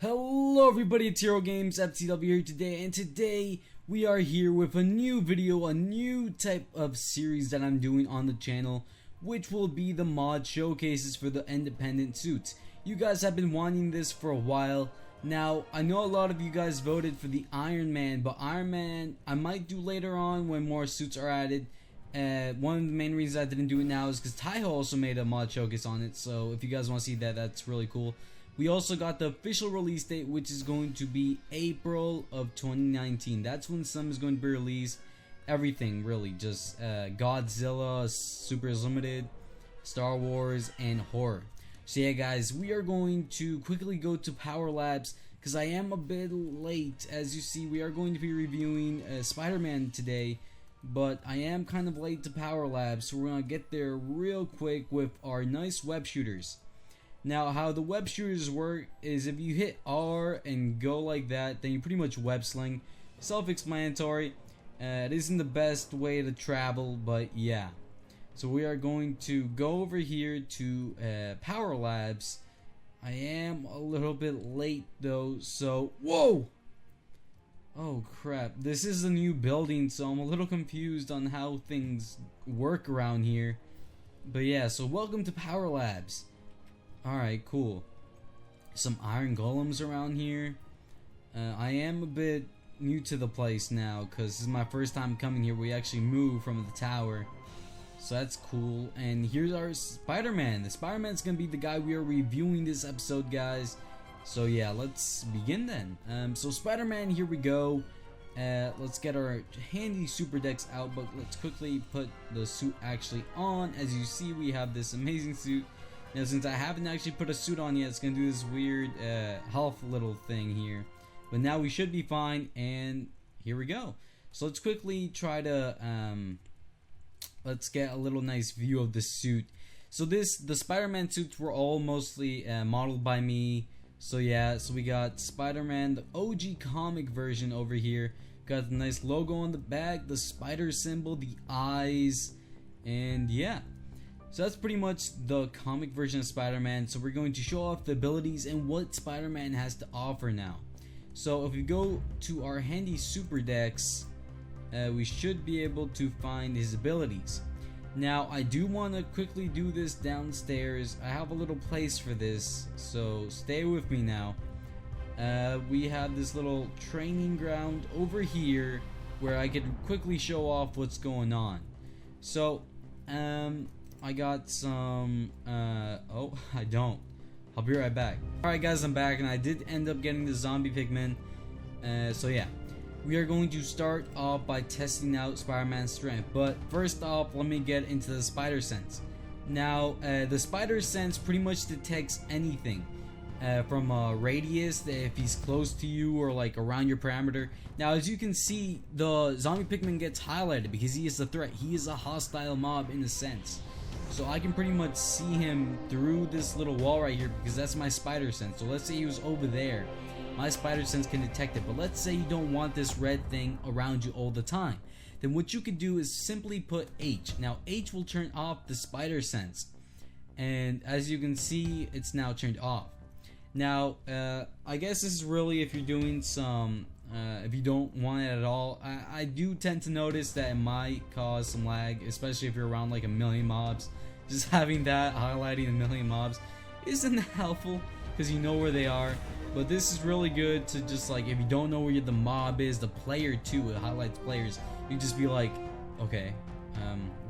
Hello everybody, it's Hero Games FCW here today, and today we are here with a new video, a new type of series that I'm doing on the channel, which will be the mod showcases for the independent suits. You guys have been wanting this for a while. Now, I know a lot of you guys voted for the Iron Man, but Iron Man I might do later on when more suits are added. One of the main reasons I didn't do it now is because Taiho also made a mod showcase on it, so if you guys want to see that, that's really cool. We also got the official release date, which is going to be April of 2019. That's when some is going to be released. Everything, really. Just Godzilla, Super Limited, Star Wars, and horror. So yeah, guys, we are going to quickly go to Power Labs, because I am a bit late. As you see, we are going to be reviewing Spider-Man today, but I am kind of late to Power Labs, so we're going to get there real quick with our nice web shooters. Now, how the web shooters work is if you hit R and go like that, then you pretty much web sling. Self-explanatory. It isn't the best way to travel, but yeah. So we are going to go over here to Power Labs. I am a little bit late though, so whoa! Oh crap, this is a new building, so I'm a little confused on how things work around here. But yeah, so welcome to Power Labs. Alright, cool. Some iron golems around here. I am a bit new to the place now because this is my first time coming here. We actually moved from the tower, so that's cool. And here's our Spider-Man. The Spider-Man's gonna be the guy we are reviewing this episode, guys. So yeah, let's begin then. So Spider-Man, here we go. Let's get our handy super decks out, but let's quickly put the suit actually on. As you see, we have this amazing suit. Now, since I haven't actually put a suit on yet, it's gonna do this weird health little thing here. But now we should be fine, and here we go. So let's quickly try to let's get a little nice view of the suit. So the Spider-Man suits were all mostly modeled by me. So yeah, so we got Spider-Man, the OG comic version over here. Got the nice logo on the back, the spider symbol, the eyes, and yeah. So that's pretty much the comic version of Spider-Man. So we're going to show off the abilities and what Spider-Man has to offer now. So if we go to our handy super decks, we should be able to find his abilities. Now, I do want to quickly do this downstairs. I have a little place for this, so stay with me now. We have this little training ground over here where I can quickly show off what's going on. So, I got some, oh, I don't. I'll be right back. Alright guys, I'm back, and I did end up getting the zombie pigmen. So yeah. We are going to start off by testing out Spider-Man's strength. But first off, let me get into the spider sense. Now, the spider sense pretty much detects anything. From a radius, if he's close to you or like around your parameter. Now, as you can see, the zombie pigman gets highlighted because he is a threat. He is a hostile mob in a sense. So I can pretty much see him through this little wall right here because that's my spider sense. So let's say he was over there. My spider sense can detect it. But let's say you don't want this red thing around you all the time. Then what you could do is simply put H. Now H will turn off the spider sense. And as you can see, it's now turned off. Now, I guess this is really if you're doing some, if you don't want it at all. I do tend to notice that it might cause some lag, especially if you're around like a million mobs. Just having that highlighting a million mobs isn't helpful because you know where they are. But this is really good to just like, if you don't know where the mob is, the player too, it highlights players. You just be like, okay,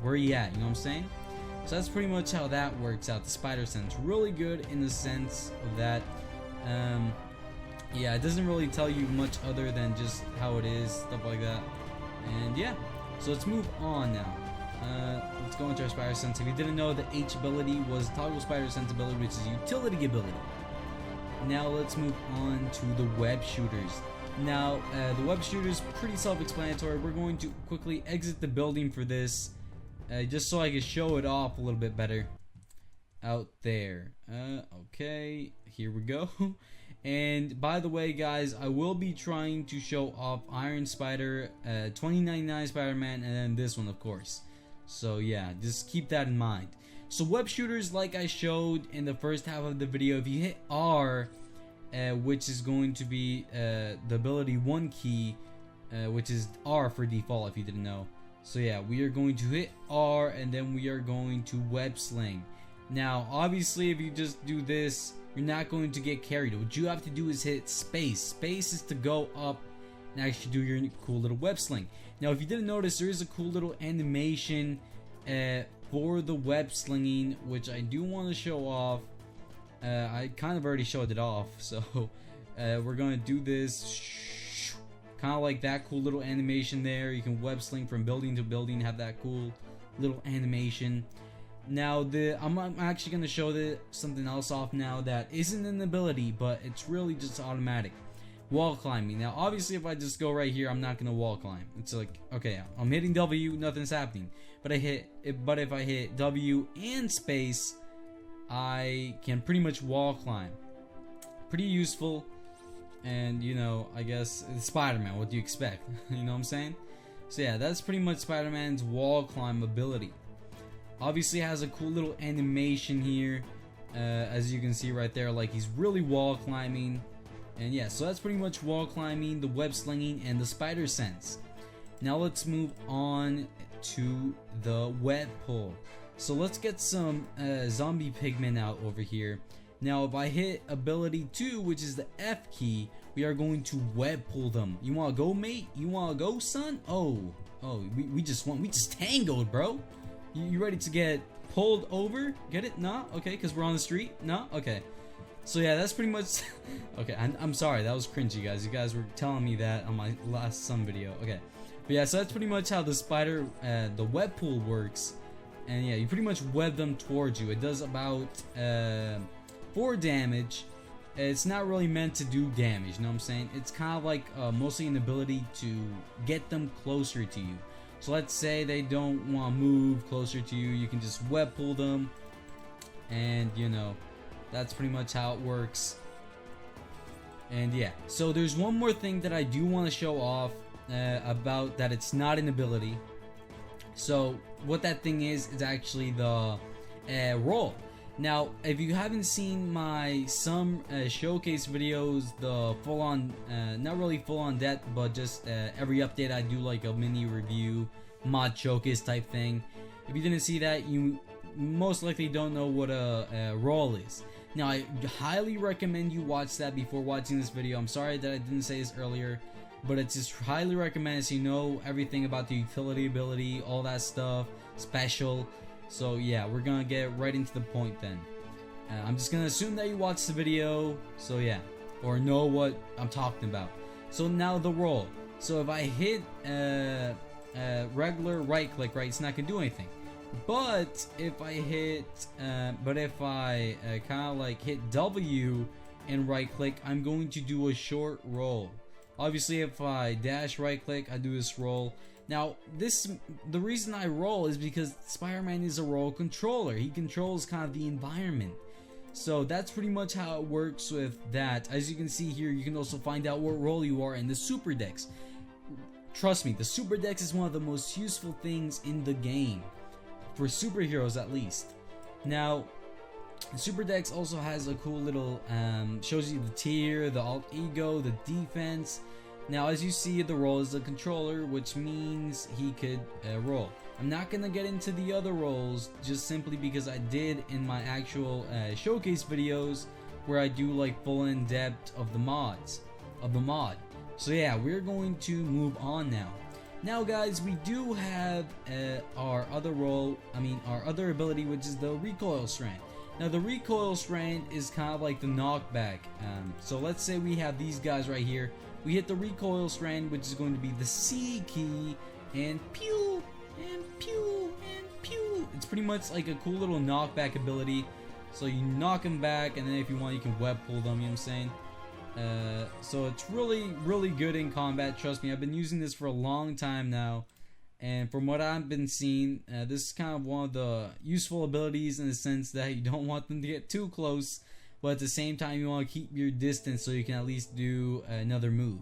where are you at? You know what I'm saying? So that's pretty much how that works out. The spider sense, really good in the sense of that. Yeah, it doesn't really tell you much other than just how it is, stuff like that. And yeah, so let's move on now. Let's go into our spider sense. If you didn't know, the H ability was toggle spider sense ability, which is utility ability. Now let's move on to the web shooters. Now the web shooters, pretty self-explanatory. We're going to quickly exit the building for this, just so I can show it off a little bit better out there. Okay, here we go. And by the way, guys, I will be trying to show off Iron Spider, 2099 Spider-Man, and then this one, of course. So yeah, just keep that in mind. So web shooters, like I showed in the first half of the video, if you hit R, which is going to be the ability 1 key, which is R for default if you didn't know. So yeah, we are going to hit R and then we are going to web sling. Now obviously if you just do this, you're not going to get carried. What you have to do is hit space. Space is to go up and actually do your cool little web sling. Now if you didn't notice, there is a cool little animation for the web slinging, which I do want to show off. I kind of already showed it off, so we're going to do this kind of like that cool little animation there. You can web sling from building to building, have that cool little animation. Now I'm actually going to show something else off now that isn't an ability, but it's really just automatic. Wall climbing. Now obviously if I just go right here, I'm not going to wall climb. It's like, okay, I'm hitting W, nothing's happening. But if I hit W and space, I can pretty much wall climb. Pretty useful. And you know, I guess it's Spider-Man, what do you expect? You know what I'm saying? So yeah, that's pretty much Spider-Man's wall climb ability. Obviously it has a cool little animation here, as you can see right there, like he's really wall climbing. And yeah, so that's pretty much wall climbing, the web slinging, and the spider sense. Now let's move on to the web pull. So let's get some zombie pigmen out over here. Now if I hit ability 2, which is the F key, we are going to web pull them. You wanna go, mate? You wanna go, son? Oh, we just tangoed, bro. You ready to get pulled over? Get it? Nah? Okay, because we're on the street? Nah? Okay. So yeah, that's pretty much okay, I'm sorry, that was cringy, guys. You guys were telling me that on my last Sun video. Okay. But yeah, so that's pretty much how the spider, the web pool works. And yeah, you pretty much web them towards you. It does about 4 damage. It's not really meant to do damage, you know what I'm saying? It's kind of like mostly an ability to get them closer to you. So let's say they don't want to move closer to you, you can just web pull them. And you know, that's pretty much how it works. And yeah, so there's one more thing that I do want to show off about that. It's not an ability. So what that thing is actually the roll. Now if you haven't seen my showcase videos, the full-on not really full-on depth, but just every update I do like a mini review mod showcase type thing. If you didn't see that, you most likely don't know what a roll is. Now I highly recommend you watch that before watching this video. I'm sorry that I didn't say this earlier, but it's just highly recommended so you know everything about the utility ability, all that stuff, special. So yeah, we're gonna get right into the point then. I'm just gonna assume that you watched the video, so yeah, or know what I'm talking about. So now the roll. So if I hit regular right click, right, it's not gonna do anything. But if I hit, kind of like hit W and right click, I'm going to do a short roll. Obviously, if I dash right click, I do this roll. Now, the reason I roll is because Spider-Man is a roll controller. He controls kind of the environment. So that's pretty much how it works with that. As you can see here, you can also find out what role you are in the Super Dex. Trust me, the Super Dex is one of the most useful things in the game. For superheroes at least. Now, Super Dex also has a cool little, shows you the tier, the alt ego, the defense. Now as you see, the roll is the controller, which means he could roll. I'm not gonna get into the other roles just simply because I did in my actual showcase videos where I do like full in depth of the mods, of the mod. So yeah, we're going to move on now. Now guys, we do have our other role, our other ability, which is the recoil strand. Now the recoil strand is kind of like the knockback. So let's say we have these guys right here. We hit the recoil strand, which is going to be the C key, and pew, and pew, and pew. It's pretty much like a cool little knockback ability. So you knock them back, and then if you want, you can web pull them, you know what I'm saying? So it's really good in combat. Trust me, I've been using this for a long time now, and from what I've been seeing, this is kind of one of the useful abilities in the sense that you don't want them to get too close, but at the same time you want to keep your distance so you can at least do another move.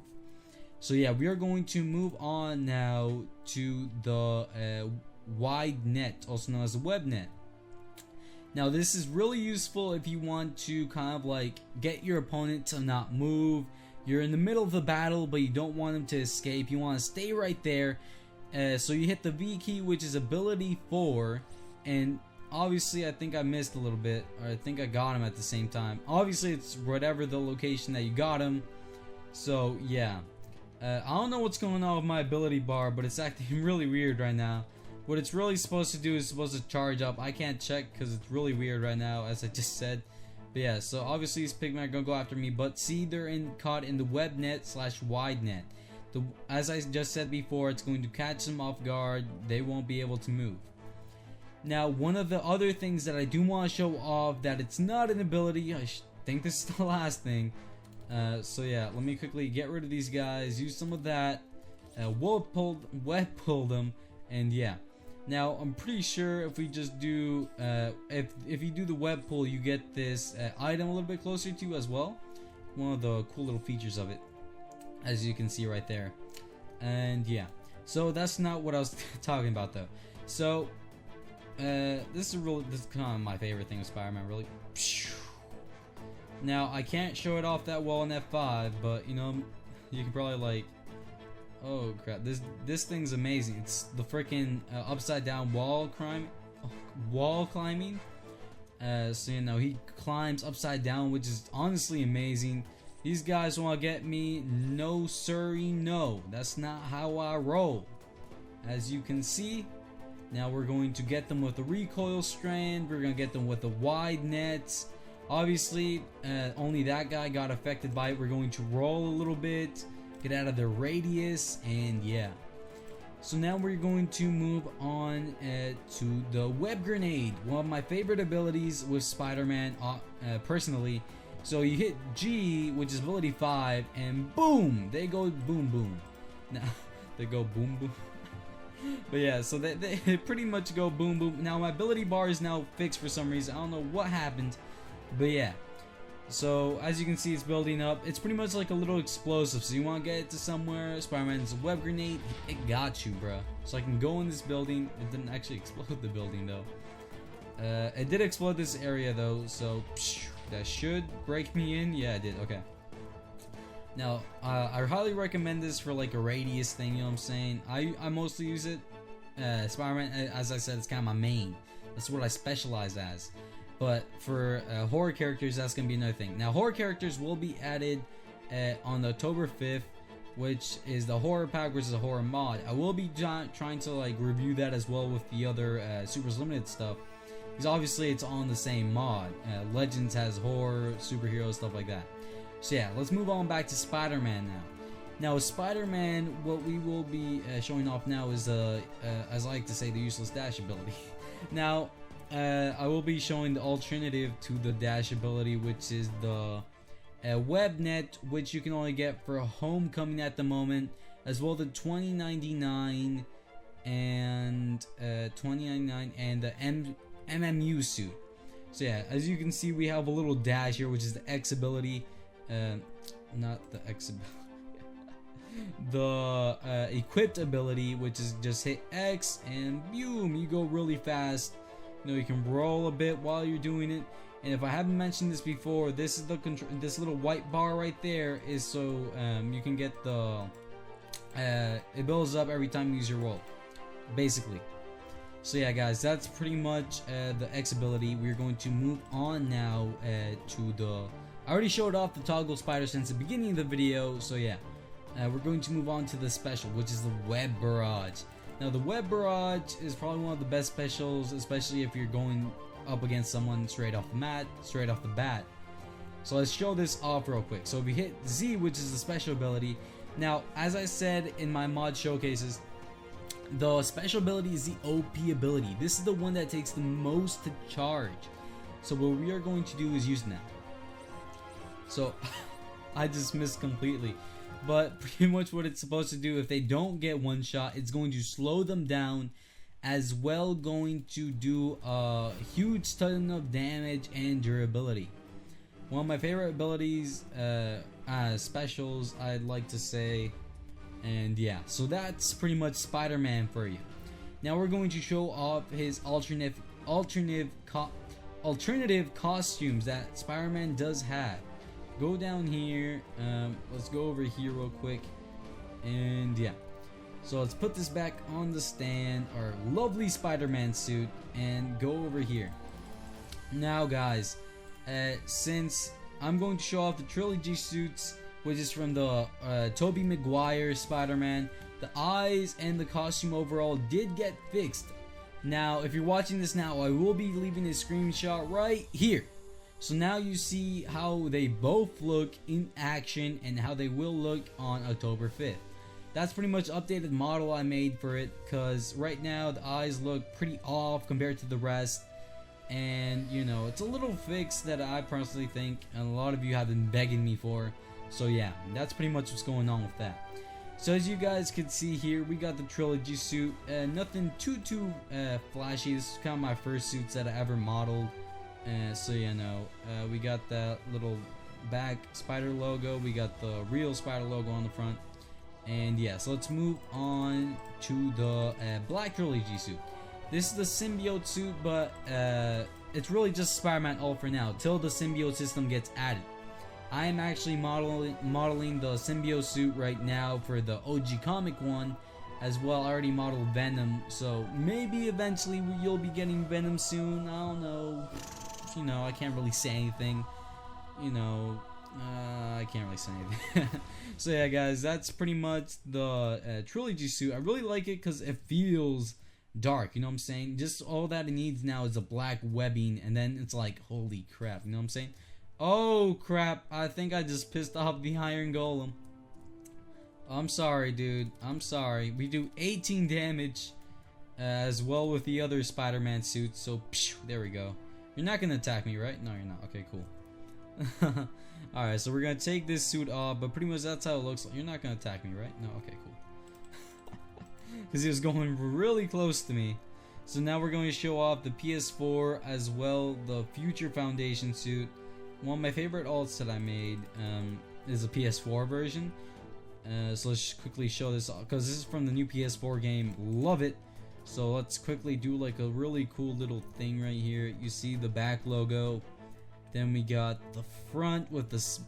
So yeah, we are going to move on now to the wide net, also known as the web net. Now this is really useful if you want to kind of like get your opponent to not move. You're in the middle of the battle, but you don't want him to escape. You want to stay right there. So you hit the V key, which is ability 4, and obviously I think I missed a little bit, or I think I got him at the same time. Obviously it's whatever the location that you got him. So yeah, I don't know what's going on with my ability bar, but it's acting really weird right now. What it's really supposed to do is supposed to charge up. I can't check because it's really weird right now, as I just said. But yeah, so obviously these pigmen are gonna go after me, but see, they're caught in the web net / wide net. As I just said before, it's going to catch them off guard. They won't be able to move. Now, one of the other things that I do want to show off, that it's not an ability. I think this is the last thing. So yeah, let me quickly get rid of these guys. Use some of that. Web pull them, and yeah. Now I'm pretty sure if we just do, if you do the web pull, you get this item a little bit closer to you as well. One of the cool little features of it, as you can see right there. And yeah, so that's not what I was talking about though. So this is kind of my favorite thing with Spider-Man, really. Now I can't show it off that well in F5, but you know, you can probably like, oh crap, this thing's amazing. It's the freaking upside down wall climbing. So you know, he climbs upside down, which is honestly amazing. These guys want to get me? No siree, no. That's not how I roll. As you can see, now we're going to get them with the recoil strand. We're going to get them with the wide nets. Obviously, only that guy got affected by it. We're going to roll a little bit, get out of their radius, and yeah. So now we're going to move on to the web grenade. One of my favorite abilities with Spider-Man, personally. So you hit G, which is ability 5, and boom, they go boom boom. Now they go boom boom. But yeah, so they pretty much go boom boom. Now my ability bar is now fixed for some reason. I don't know what happened, but yeah. So as you can see, it's building up. It's pretty much like a little explosive. So you want to get it to somewhere. Spider-Man's web grenade. It got you, bro. So I can go in this building. It didn't actually explode the building though. It did explode this area though. So that should break me in. Yeah, it did. Okay. Now I highly recommend this for like a radius thing. You know what I'm saying? I mostly use it. Spider-Man, as I said, it's kind of my main. That's what I specialize as. But for horror characters, that's going to be another thing. Now, horror characters will be added on October 5th, which is the horror pack versus a horror mod. I will be trying to like review that as well with the other Supers Limited stuff. Because obviously it's on the same mod. Legends has horror, superheroes, stuff like that. So yeah, let's move on back to Spider-Man now. Now with Spider-Man, what we will be showing off now is, as I like to say, the useless dash ability. Now, I will be showing the alternative to the dash ability, which is the web net, which you can only get for Homecoming at the moment, as well the 2099 and the MMU suit. So yeah, as you can see, we have a little dash here, which is the X ability, not the X ability. The equipped ability, which is just hit X and boom, you go really fast. You know, you can roll a bit while you're doing it. And if I haven't mentioned this before, this is the this little white bar right there is so you can get the it builds up every time you use your roll, basically. So yeah, guys, that's pretty much the X ability. We're going to move on now to the. I already showed off the toggle spider since the beginning of the video. So yeah, we're going to move on to the special, which is the web barrage. Now the web barrage is probably one of the best specials, especially if you're going up against someone straight off the bat. So let's show this off real quick. So if we hit Z, which is the special ability. Now, as I said in my mod showcases, the special ability is the OP ability. This is the one that takes the most to charge. So what we are going to do is use that. So I just missed completely. But pretty much what it's supposed to do, if they don't get one shot, it's going to slow them down, as well going to do a huge ton of damage and durability. One of my favorite abilities, specials, I'd like to say. And yeah, so that's pretty much Spider-Man for you. Now we're going to show off his alternative alternative costumes that Spider-Man does have. Go down here. Let's go over here real quick. And yeah. So let's put this back on the stand, our lovely Spider-Man suit, and go over here. Now guys, since I'm going to show off the trilogy suits, which is from the Tobey Maguire Spider-Man, the eyes and the costume overall did get fixed. Now if you're watching this now, I will be leaving a screenshot right here. So now you see how they both look in action and how they will look on October 5th. That's pretty much updated model I made for it, because right now the eyes look pretty off compared to the rest, and you know, it's a little fix that I personally think and a lot of you have been begging me for. So yeah, that's pretty much what's going on with that. So as you guys can see here, we got the trilogy suit. Nothing too flashy. This is kind of my first suits that I ever modeled. So you know, we got that little back spider logo, we got the real spider logo on the front. And yeah, so let's move on to the black trilogy suit. This is the symbiote suit, but it's really just Spider-Man all for now, till the symbiote system gets added. I am actually modeling the symbiote suit right now for the OG comic one, as well. I already modeled Venom, so maybe eventually you'll be getting Venom soon. I don't know. You know, I can't really say anything. You know, I can't really say anything. So yeah guys, that's pretty much the trilogy suit. I really like it because it feels dark, you know what I'm saying? Just all that it needs now is a black webbing, and then it's like, holy crap, you know what I'm saying? Oh crap, I think I just pissed off the Iron Golem. I'm sorry dude, I'm sorry. We do 18 damage as well with the other Spider-Man suits, so phew, there we go. You're not gonna attack me, right? No, you're not. Okay, cool. Alright, so we're gonna take this suit off, but pretty much that's how it looks like. You're not gonna attack me, right? No, okay, cool. Because he was going really close to me. So now we're going to show off the PS4 as well, the Future Foundation suit. One of my favorite alts that I made is a PS4 version. So let's quickly show this off, because this is from the new PS4 game. Love it. So let's quickly do like a really cool little thing right here. You see the back logo. Then we got the front with this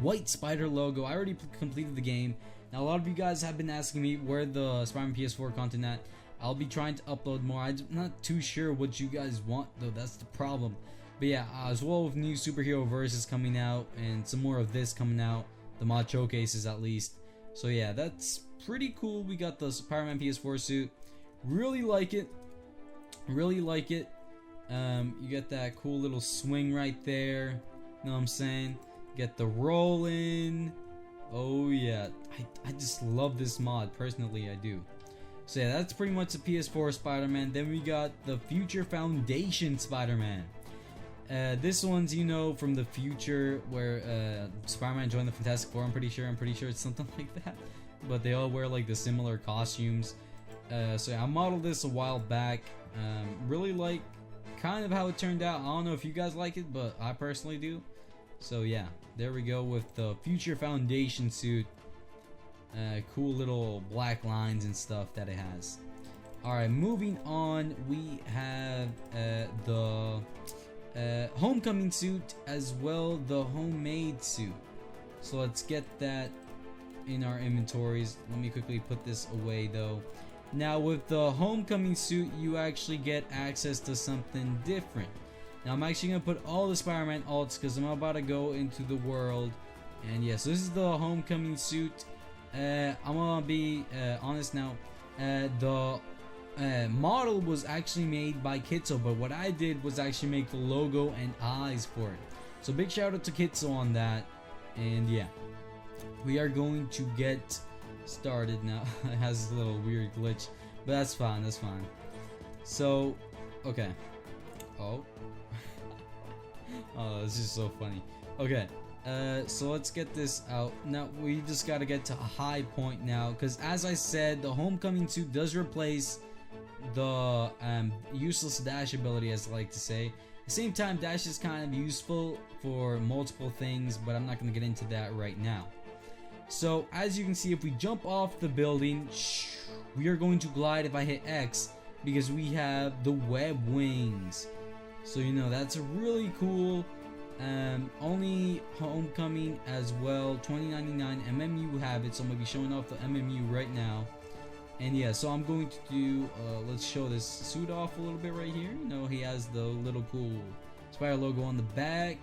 white spider logo. I already completed the game. Now a lot of you guys have been asking me where the Spider-Man PS4 content at. I'll be trying to upload more. I'm not too sure what you guys want though. That's the problem. But yeah, as well with new superhero verses coming out and some more of this coming out. The mod showcases at least. So yeah, that's pretty cool. We got the Spider-Man PS4 suit. Really like it. Really like it. You get that cool little swing right there. You know what I'm saying? Get the roll in. Oh yeah, I just love this mod. Personally, I do. So yeah, that's pretty much the PS4 Spider-Man. Then we got the Future Foundation Spider-Man. This one's, you know, from the future where Spider-Man joined the Fantastic Four. I'm pretty sure it's something like that. But they all wear like the similar costumes. So yeah, I modeled this a while back. Really like kind of how it turned out. I don't know if you guys like it, but I personally do. So yeah, there we go with the Future Foundation suit. Cool little black lines and stuff that it has. Alright, moving on, we have the Homecoming suit as well, the homemade suit. So let's get that in our inventories. Let me quickly put this away though. Now with the Homecoming suit, you actually get access to something different. Now I'm actually going to put all the Spider-Man alts because I'm about to go into the world. And yes, this is the Homecoming suit. I'm going to be honest now. The model was actually made by Kitso, but what I did was actually make the logo and eyes for it. So big shout out to Kitso on that. And yeah, we are going to get started now. It has a little weird glitch, but that's fine, that's fine. So okay, oh this is so funny. Okay, so let's get this out. Now we just got to get to a high point now, because as I said, the Homecoming suit does replace the useless dash ability, as I like to say. At the same time, dash is kind of useful for multiple things, but I'm not going to get into that right now. So as you can see, if we jump off the building, we are going to glide if I hit X, because we have the web wings. So you know that's really cool. Only Homecoming as well, $20.99. MMU have it, so I'm gonna be showing off the MMU right now. And yeah, so I'm going to do let's show this suit off a little bit right here. You know, he has the little cool spider logo on the back,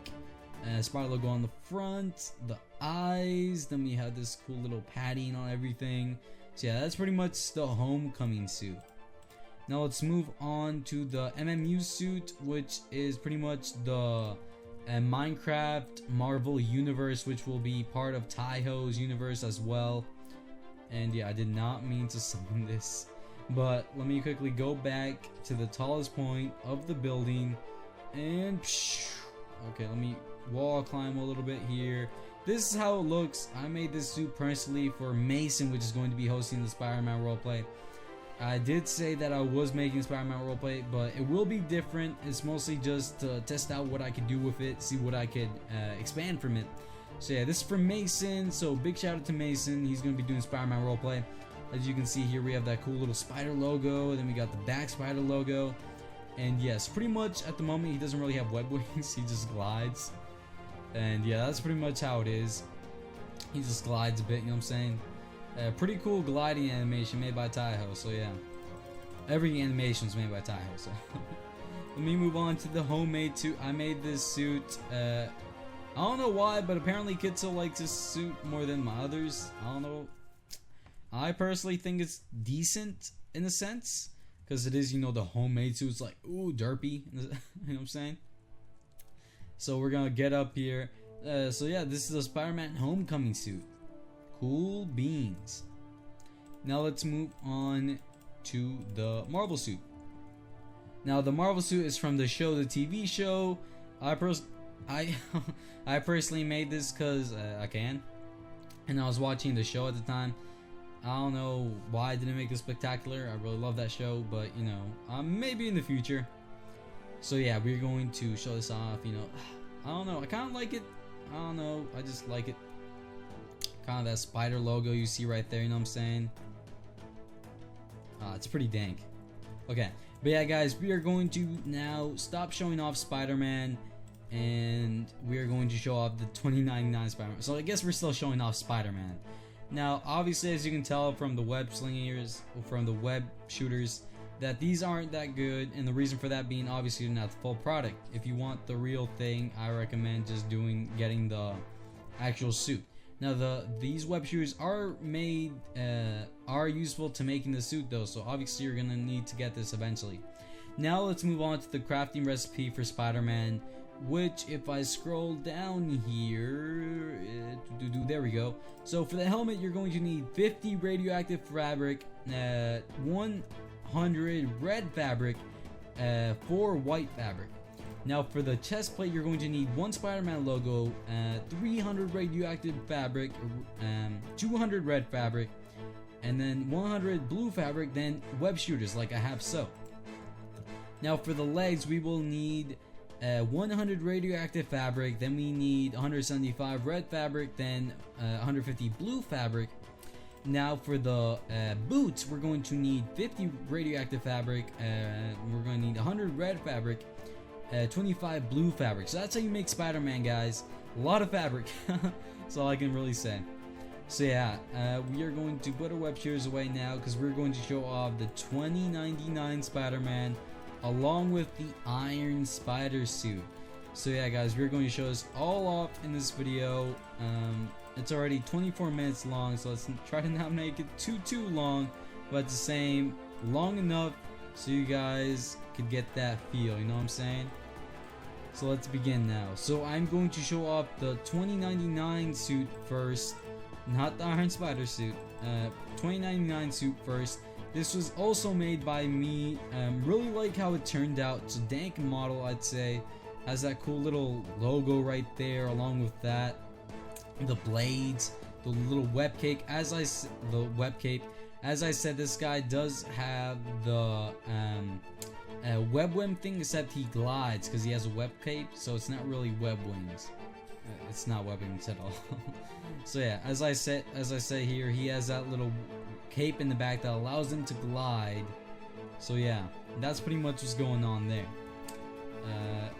spider logo on the front, the eyes, then we have this cool little padding on everything. So yeah, that's pretty much the Homecoming suit. Now let's move on to the MMU suit, which is pretty much the Minecraft Marvel universe, which will be part of Taiho's universe as well. And yeah, I did not mean to summon this, but let me quickly go back to the tallest point of the building and okay, let me wall climb a little bit here. This is how it looks. I made this suit personally for Mason, which is going to be hosting the Spider-Man roleplay. I did say that I was making Spider-Man roleplay, but it will be different. It's mostly just to test out what I could do with it, see what I could expand from it. So yeah, this is from Mason, so big shout out to Mason. He's going to be doing Spider-Man roleplay. As you can see here, we have that cool little spider logo, then we got the back spider logo. And yes, pretty much at the moment he doesn't really have web wings, he just glides. And yeah, that's pretty much how it is. He just glides a bit, you know what I'm saying? Pretty cool gliding animation made by Taiho, so yeah. Every animation is made by Taiho, so. Let me move on to the homemade suit. I made this suit, I don't know why, but apparently Kitsu likes this suit more than my others. I don't know. I personally think it's decent in a sense, because it is, you know, the homemade suit. It's like, ooh, derpy, you know what I'm saying? So we're gonna get up here. So yeah, this is a Spider-Man Homecoming suit. Cool beans. Now let's move on to the Marvel suit. Now the Marvel suit is from the show, the TV show. I personally made this because I can, and I was watching the show at the time. I don't know why I didn't make this spectacular. I really love that show, but you know, maybe in the future. So yeah, we're going to show this off. You know, I don't know. I kind of like it. I don't know. I just like it. Kind of that spider logo you see right there. You know what I'm saying? It's pretty dank. Okay, but yeah, guys, we are going to now stop showing off Spider-Man, and we are going to show off the $20.99 Spider-Man. So I guess we're still showing off Spider-Man. Now, obviously, as you can tell from the web slingers, from the web shooters, that these aren't that good, and the reason for that being obviously they're not the full product. If you want the real thing, I recommend just getting the actual suit. Now these web shooters are made are useful to making the suit though, so obviously you're gonna need to get this eventually. Now let's move on to the crafting recipe for Spider-Man, which if I scroll down here, there we go. So for the helmet you're going to need 50 radioactive fabric, 100 red fabric, 4 white fabric. Now for the chest plate you're going to need 1 Spider-Man logo, 300 radioactive fabric, 200 red fabric, and then 100 blue fabric, then web shooters like I have so. Now for the legs we will need 100 radioactive fabric, then we need 175 red fabric, then 150 blue fabric. Now for the boots we're going to need 50 radioactive fabric, we're going to need 100 red fabric, 25 blue fabric. So that's how you make Spider-Man, guys. A lot of fabric. That's all I can really say. So yeah, we are going to put our web shooters away now because we're going to show off the $20.99 Spider-Man along with the Iron Spider suit. So yeah, guys, we're going to show this all off in this video. It's already 24 minutes long, so let's try to not make it too long, but the same long enough so you guys could get that feel, you know what I'm saying? So let's begin now. So I'm going to show off the $20.99 suit first, not the Iron Spider suit. $20.99 suit first. This was also made by me. Really like how it turned out. It's a dank model, I'd say. Has that cool little logo right there, along with that, the blades, the little web cape. As I said, this guy does have the web wing thing, except he glides because he has a web cape, so it's not really web wings. It's not web wings at all. So yeah, as I say here, he has that little cape in the back that allows him to glide. So yeah, that's pretty much what's going on there.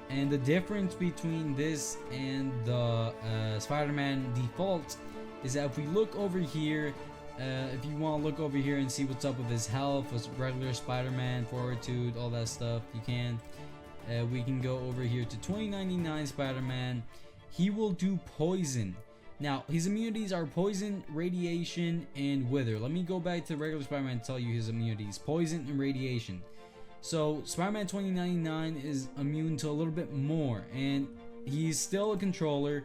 And the difference between this and the Spider-Man default is that if we look over here, if you want to look over here and see what's up with his health, with regular Spider-Man, fortitude, all that stuff, you can. We can go over here to 2099 Spider-Man. He will do poison. Now, his immunities are poison, radiation, and wither. Let me go back to regular Spider-Man and tell you his immunities. Poison and radiation. So, Spider-Man 2099 is immune to a little bit more. And he's still a controller.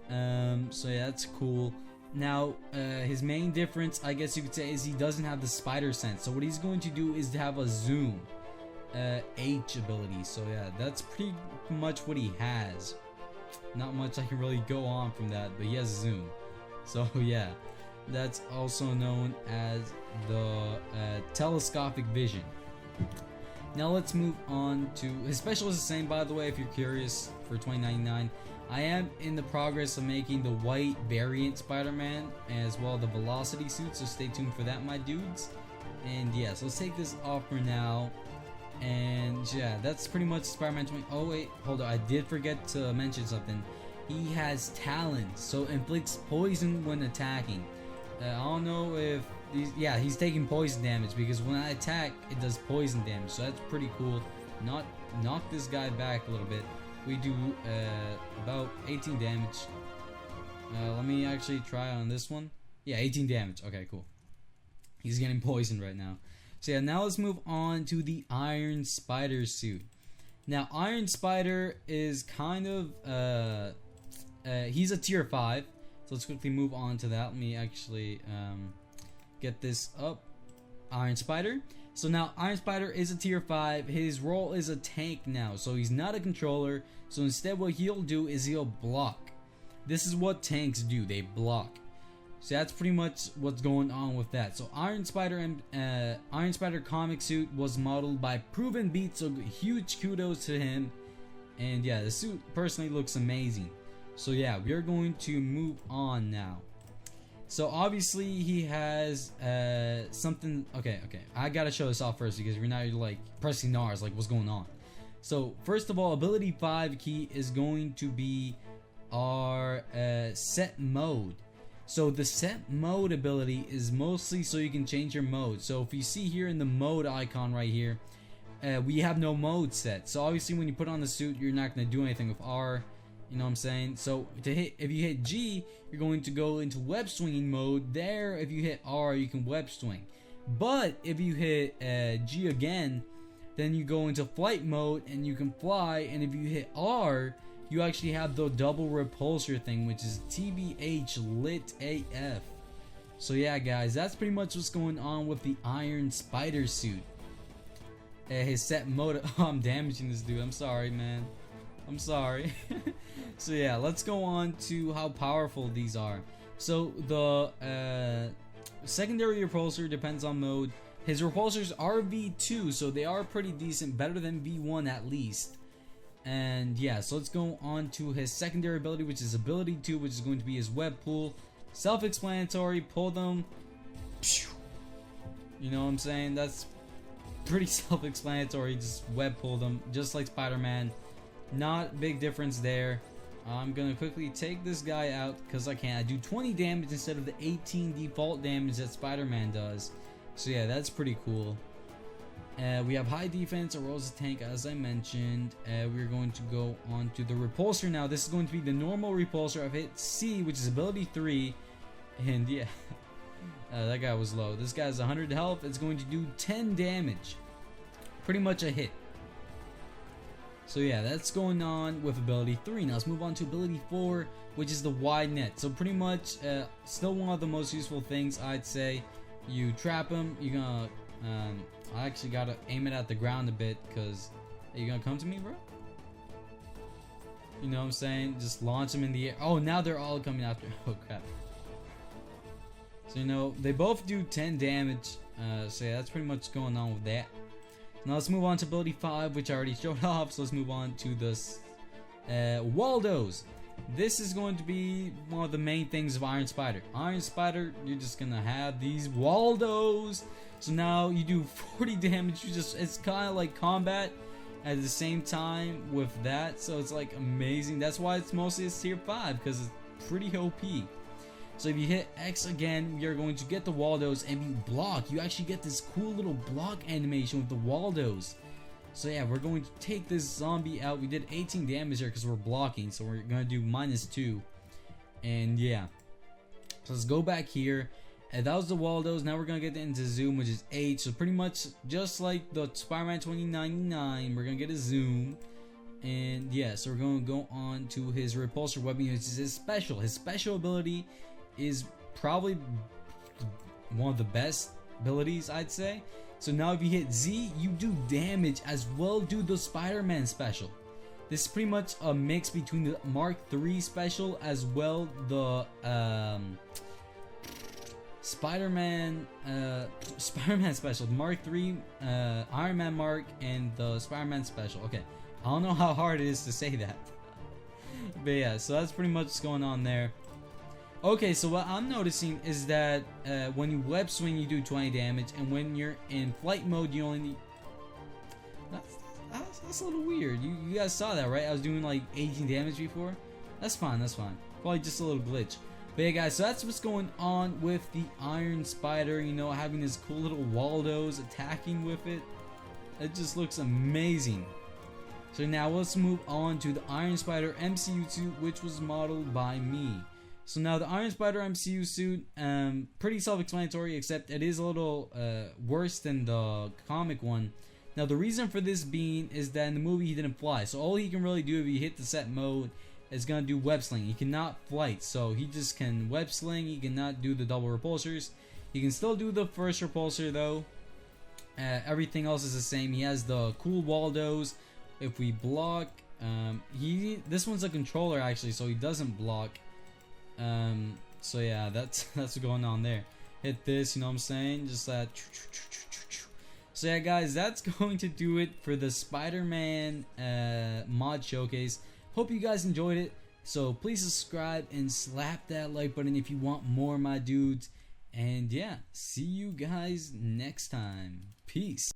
So yeah, that's cool. Now, his main difference, I guess you could say, is he doesn't have the spider sense. So what he's going to do is to have a zoom. H ability. So yeah, that's pretty much what he has. Not much I can really go on from that, but he has zoom. So yeah, that's also known as the telescopic vision. Now let's move on to his special is the same, by the way, if you're curious, for 2099. I am in the progress of making the white variant Spider-Man as well the velocity suit, so stay tuned for that, my dudes. And yeah, so let's take this off for now. And yeah, that's pretty much Spider-Man 20. Oh wait, hold on, I did forget to mention something. He has talons, so inflicts poison when attacking. I don't know if yeah, he's taking poison damage because when I attack, it does poison damage. So that's pretty cool. Knock this guy back a little bit. We do about 18 damage. Let me actually try on this one. Yeah, 18 damage. Okay, cool. He's getting poisoned right now. So yeah, now let's move on to the Iron Spider suit. Now, Iron Spider is kind of he's a tier 5. So let's quickly move on to that. Let me actually get this up. Iron Spider. So now Iron Spider is a tier 5. His role is a tank now. So he's not a controller. So instead what he'll do is he'll block. This is what tanks do. They block. So that's pretty much what's going on with that. So Iron Spider and Iron Spider comic suit was modeled by Proven Beat. So huge kudos to him. And yeah, the suit personally looks amazing. So yeah, we're going to move on now. So obviously he has something. Okay, I gotta show this off first because we're not like pressing R's like what's going on. So first of all, ability 5 key is going to be our set mode. So the set mode ability is mostly so you can change your mode. So if you see here in the mode icon right here, we have no mode set. So obviously when you put on the suit, you're not gonna do anything with R. You know what I'm saying? So to hit, if you hit G, you're going to go into web swinging mode. There, if you hit R, you can web swing. But if you hit G again, then you go into flight mode and you can fly. And if you hit R, you actually have the double repulsor thing, which is TBH lit AF. So yeah, guys, that's pretty much what's going on with the Iron Spider suit. His set mode. Oh, I'm damaging this dude. I'm sorry, man. I'm sorry. So yeah, let's go on to how powerful these are. So the secondary repulsor depends on mode. His repulsors are V2, so they are pretty decent, better than V1 at least. And yeah, so let's go on to his secondary ability, which is ability 2, which is going to be his web pool. Self-explanatory, pull them. You know what I'm saying? That's pretty self-explanatory, just web pull them, just like Spider-Man. Not big difference there. I'm gonna quickly take this guy out because I can. I do 20 damage instead of the 18 default damage that Spider-Man does. So yeah, that's pretty cool. We have high defense, a Rosa tank, as I mentioned. We're going to go on to the repulsor now. This is going to be the normal repulsor. I've hit C, which is ability 3, and yeah, that guy was low. This guy has 100 health. It's going to do 10 damage. Pretty much a hit. So yeah, that's going on with ability 3. Now let's move on to ability 4, which is the wide net. So pretty much still one of the most useful things, I'd say. You trap him, you're gonna I actually gotta aim it at the ground a bit, because are you gonna come to me, bro? You know what I'm saying? Just launch them in the air. Oh, now they're all coming after. Oh crap. So you know, they both do 10 damage. So yeah, that's pretty much going on with that. Now let's move on to ability 5, which I already showed off. So let's move on to this Waldos. This is going to be one of the main things of Iron Spider. Iron Spider, you're just gonna have these Waldos. So now you do 40 damage. It's kind of like combat, at the same time with that, so it's like amazing. That's why it's mostly a tier 5, because it's pretty OP. So if you hit X again, you're going to get the Waldos, and you block. You actually get this cool little block animation with the Waldos. So yeah, we're going to take this zombie out. We did 18 damage here because we're blocking, so we're going to do -2. And yeah, so let's go back here. And that was the Waldos. Now we're going to get into Zoom, which is 8. So pretty much just like the Spider-Man 2099, we're going to get a Zoom. And yeah, so we're going to go on to his repulsor weapon, which is his special. His special ability is probably one of the best abilities, I'd say. So now if you hit Z, you do damage as well, do the Spider-Man special. This is pretty much a mix between the Mark III special as well the Spider-Man special, the Mark III Iron Man Mark, and the Spider-Man special. Okay, I don't know how hard it is to say that, but yeah, so that's pretty much what's going on there. Okay, so what I'm noticing is that when you web swing, you do 20 damage, and when you're in flight mode, you only need... That's a little weird. You guys saw that, right? I was doing like 18 damage before. That's fine, that's fine. Probably just a little glitch. But yeah, guys, so that's what's going on with the Iron Spider, you know, having this cool little Waldos attacking with it. It just looks amazing. So now let's move on to the Iron Spider MCU suit, which was modeled by me. So now the Iron Spider MCU suit, pretty self-explanatory, except it is a little worse than the comic one. Now the reason for this being is that in the movie he didn't fly, so all he can really do if he hit the set mode is gonna do web sling. He cannot flight, so he just can web sling. He cannot do the double repulsors. He can still do the first repulsor though. Everything else is the same. He has the cool Waldos. If we block, this one's a controller actually, so he doesn't block. So yeah, that's what's going on there. Hit this, you know what I'm saying? Just that. So yeah, guys, that's going to do it for the Spider-Man mod showcase. Hope you guys enjoyed it. So please subscribe and slap that like button if you want more, my dudes. And yeah, see you guys next time. Peace.